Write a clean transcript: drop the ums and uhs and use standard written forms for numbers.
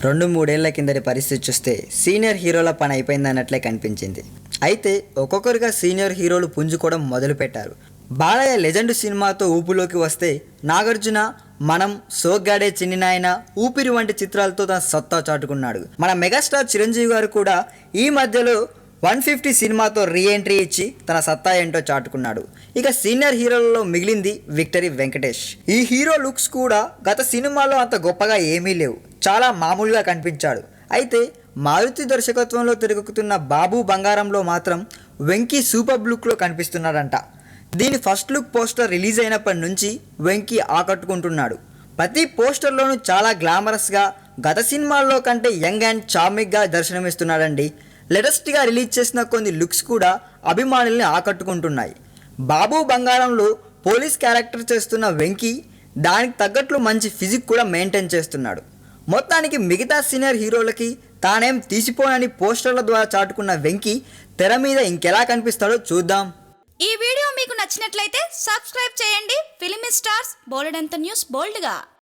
2-3 ఏళ్ల కిందటి పరిస్థితి చూస్తే సీనియర్ హీరోల పని అయిపోయిందన్నట్లే కనిపించింది. అయితే ఒక్కొక్కరుగా సీనియర్ హీరోలు పుంజుకోవడం మొదలుపెట్టారు. బాలయ్య లెజెండ్ సినిమాతో ఊపులోకి వస్తే నాగార్జున మనం, సోగ్గాడే చిన్ని నాయన, ఊపిరి వంటి చిత్రాలతో తన సత్తా చాటుకున్నాడు. మన మెగాస్టార్ చిరంజీవి గారు కూడా ఈ మధ్యలో 150 సినిమాతో రీ ఎంట్రీ ఇచ్చి తన సత్తా ఏంటో చాటుకున్నాడు. ఇక సీనియర్ హీరోలలో మిగిలింది విక్టరీ వెంకటేష్. ఈ హీరో లుక్స్ కూడా గత సినిమాలో అంత గొప్పగా ఏమీ లేవు, చాలా మామూలుగా కనిపించాడు. అయితే మారుతి దర్శకత్వంలో తిరుగుతున్న బాబు బంగారంలో మాత్రం వెంకీ సూపర్ లుక్లో కనిపిస్తున్నాడంట. దీని ఫస్ట్ లుక్ పోస్టర్ రిలీజ్ అయినప్పటి నుంచి వెంకీ ఆకట్టుకుంటున్నాడు. ప్రతి పోస్టర్లోనూ చాలా గ్లామరస్గా, గత సినిమాల్లో కంటే యంగ్ అండ్ చార్మిక్గా దర్శనమిస్తున్నాడండి. లేటెస్ట్గా రిలీజ్ చేసిన కొన్ని లుక్స్ కూడా అభిమానుల్ని ఆకట్టుకుంటున్నాయి. బాబు బంగారంలో పోలీస్ క్యారెక్టర్ చేస్తున్న వెంకీ దానికి తగ్గట్లు మంచి ఫిజిక్ కూడా మెయింటైన్ చేస్తున్నాడు. మొత్తానికి మిగతా సీనియర్ హీరోలకి తానేం తీసిపోనని పోస్టర్ల ద్వారా చాటుకున్న వెంకీ తెర మీద ఇంకెలా కనిపిస్తాడో చూద్దాం. ఈ వీడియో మీకు నచ్చినట్లయితే సబ్స్క్రైబ్ చేయండి. ఫిలిమి స్టార్స్ బోలెడంత న్యూస్ బోల్డ్గా.